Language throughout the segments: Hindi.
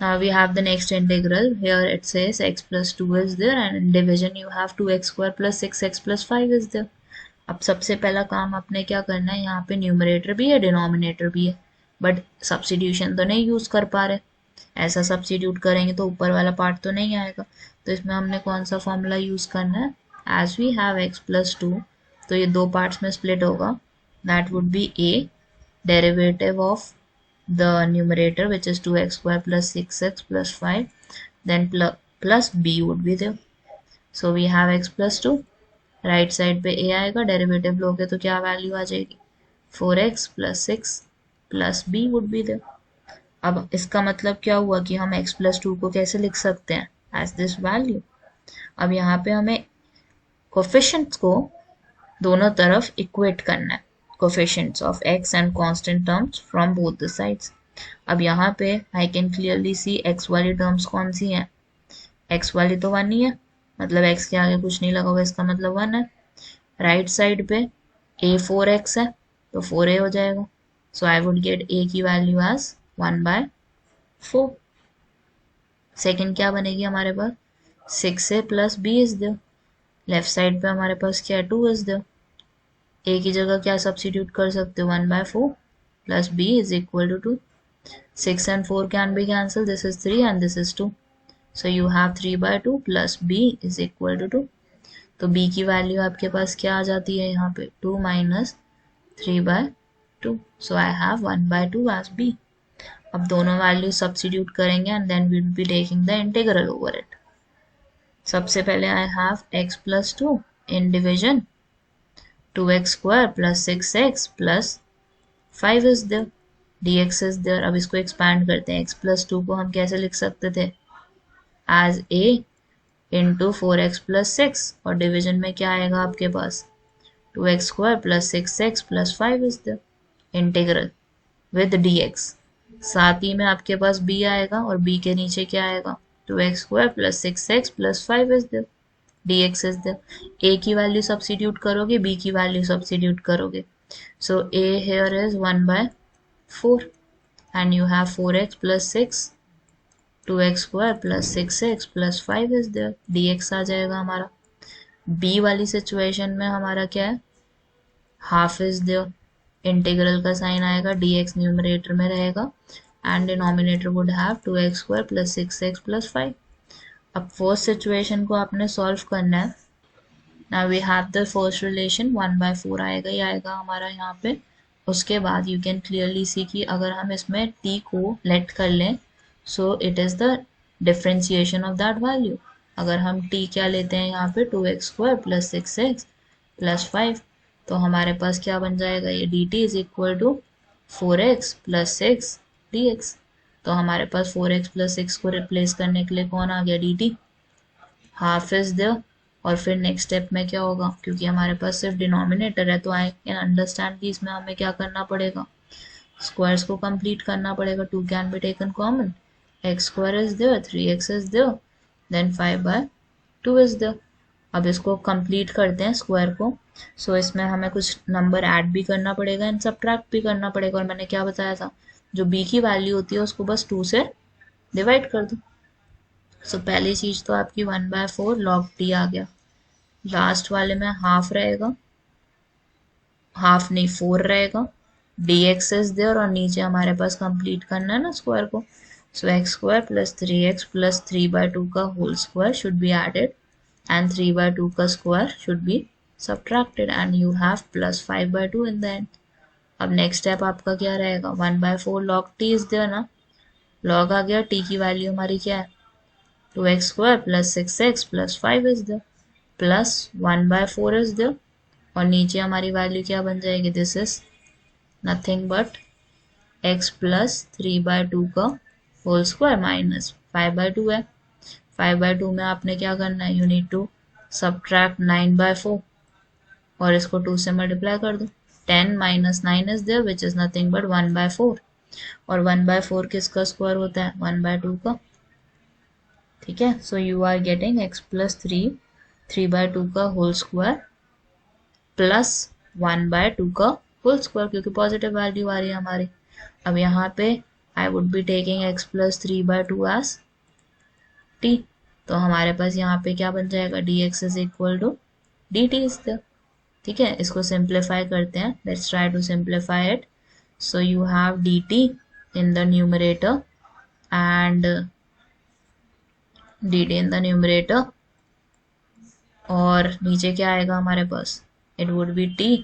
Now we have the next integral. Here it says x plus 2 is there, and in division you have 2x square plus 6x plus 5 is there. अब सबसे पहला काम आपने क्या करना है, यहाँ पे न्यूमरेटर भी है डिनोमिनेटर भी है, बट सब्स्टिट्यूशन तो नहीं यूज कर पा रहे. ऐसा सब्स्टिट्यूट करेंगे तो ऊपर वाला पार्ट तो नहीं आएगा, तो इसमें हमने कौन सा फॉर्मूला यूज करना है, as we have x plus 2, तो ये दो पार्ट्स में स्प्लिट होगा. That would be a derivative of the numerator, which is 2x square plus 6x plus 5, then plus b would be there. So we have x plus 2, right side पे a आएगा, डेरिवेटिव लोगे तो क्या वैल्यू आ जाएगी, 4x plus 6 plus b would be there. अब इसका मतलब क्या हुआ कि हम x plus 2 को कैसे लिख सकते हैं, एज दिस वैल्यू. अब यहाँ पे हमें कोफिशिएंट्स को दोनों तरफ इक्वेट करना है, coefficients of x and constant terms from both the sides. अब यहाँ पे I can clearly see x वाली टर्म्स कौन सी हैं, x वाली तो 1 ही है, मतलब x के आगे कुछ नहीं लगा हुआ, इसका मतलब 1 है. राइट साइड पे a 4x है तो 4a हो जाएगा. So I would get a की वैल्यू एज 1/4. सेकेंड क्या बनेगी हमारे पास, 6a plus b is there. Left side पे हमारे पास क्या है, 2 इज देयर. a की जगह क्या सब्स्टिट्यूट कर सकते हो, 1/4 plus b is equal to 2. 6 and 4 can be cancelled. This is 3 and this is 2. So you have 3/2 plus b is equal to 2. तो b की वैल्यू आपके पास क्या आ जाती है यहाँ पे, 2 minus 3/2. So I have 1/2 as b. अब दोनों वैल्यू सब्स्टिट्यूट करेंगे and then we will be taking the integral over it. सबसे पहले I have x plus 2 in division 2x square plus 6x plus 5 is there, dx is there. अब इसको एक्सपैंड करते हैं, x plus 2 को हम कैसे लिख सकते थे, as a into 4x plus 6, और डिवीजन में क्या आएगा आपके पास, 2x square plus 6x plus 5 is there, integral with dx. साथ ही में आपके पास b आएगा और b के नीचे क्या आएगा, 2x square plus 6x plus 5 is there, dx is there. a की वैल्यू सब्स्टिट्यूट करोगे, b की वैल्यू सब्स्टिट्यूट करोगे. So a here is 1/4 and you have 4x plus 6, 2x square plus 6x plus 5 is there, dx आ जाएगा हमारा. b वाली सिचुएशन में हमारा क्या है, हाफ इज देयर, इंटीग्रल का साइन आएगा, dx न्यूमरेटर में रहेगा and denominator would have 2x square plus 6x plus 5. अब फर्स्ट सिचुएशन को आपने सॉल्व करना है. Now we have the first relation, 1/4 आएगा ही आएगा हमारा यहाँ पे. उसके बाद यू कैन क्लियरली सी कि अगर हम इसमें t को लेट कर लें, so it is the differentiation of that value. अगर हम t क्या लेते हैं यहाँ पे, 2x square plus 6x plus 5, तो हमारे पास क्या बन जाएगा, ये dt is equal to 4x plus 6 dx. तो हमारे पास 4x plus 6 को रिप्लेस करने के लिए कौन आ गया, dt. Half is there. और फिर नेक्स्ट स्टेप में क्या होगा, क्योंकि हमारे पास सिर्फ डिनोमिनेटर है तो आई कैन अंडरस्टैंड कि इसमें हमें क्या करना पड़ेगा, स्क्वायर्स को कंप्लीट करना पड़ेगा. 2 can be taken common, x square is there, 3x is there, then 5/2 is there. अब इसको कंप्लीट करते हैं स्क्वायर को. सो इसमें हमें कुछ नंबर ऐड भी करना पड़ेगा एंड सबट्रैक्ट भी करना पड़ेगा. और मैंने क्या बताया था, जो b की वैल्यू होती है उसको बस 2 से डिवाइड कर दो. सो पहली चीज तो आपकी 1/4 log t आ गया. लास्ट वाले में हाफ रहेगा, हाफ नहीं 4 रहेगा, dx इज देयर, और नीचे हमारे पास कंप्लीट करना है ना स्क्वायर को. सो x square plus 3x plus 3/2 का whole square should be added and 3/2 का square should be subtracted and you have plus 5/2 in the end. अब नेक्स्ट स्टेप आपका क्या रहेगा, 1/4 log t इज देयर ना, log आ गया, t की वैल्यू हमारी क्या है, 2x square plus 6x plus 5 is there plus 1/4 is there, और नीचे हमारी वैल्यू क्या बन जाएगी, this is nothing but x plus 3/2 का होल स्क्वायर माइनस 5/2 है. 5/2 में आपने क्या करना है, यू नीड टू सबट्रैक्ट 9/4 और इसको 2 से मल्टीप्लाई कर दो. 10 minus 9 is there which is nothing but 1/4, और 1/4 किसका स्क्वायर होता है, 1/2 का. ठीक है, so you are getting x plus 3/2 का होल स्क्वायर प्लस 1/2 का होल स्क्वायर, क्योंकि पॉजिटिव वैल्यू आ रही है हमारी. अब यहाँ पे I would be taking x plus 3/2 as t. तो हमारे पास यहाँ पे क्या बन जाएगा, dx is equal to dt is the, ठीक है। इसको सिंप्लीफाई करते हैं, let's try to simplify it. So you have dt in the numerator and dt in the numerator, और नीचे क्या आएगा हमारे पास, it would be t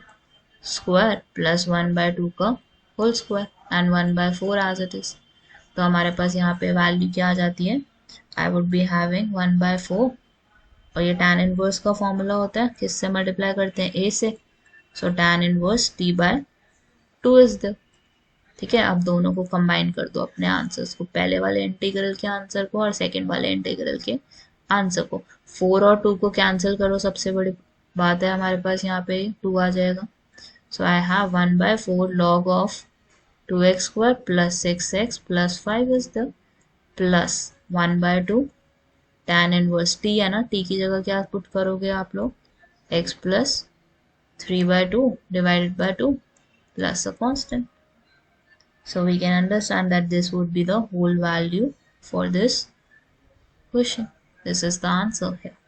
square plus 1/2 का whole square and 1/4 as it is. तो हमारे पास यहाँ पे वैल्यू क्या आ जाती है, आई वुड बी हैविंग 1/4, और ये tan इनवर्स का फॉर्मूला होता है, किससे मल्टीप्लाई करते हैं, a से। सो tan inverse t/2 is the, ठीक है। अब दोनों को कंबाइन कर दो अपने आंसर्स को, पहले वाले इंटीग्रल के आंसर को और सेकंड वाले इंटीग्रल के आंसर को। 4 और 2 को कैंसिल करो, सबसे बड़ी बात है हमारे पास यहाँ पे 2 आ जाएगा। So I have 1/4 log of 2x² plus 6x plus 5 is the, plus 1/2 tan inverse t है ना, t की जगह क्या पुट करोगे आप लोग, x plus 3/2 divided by 2 plus a constant. So we can understand that this would be the whole value for this question. This is the answer here.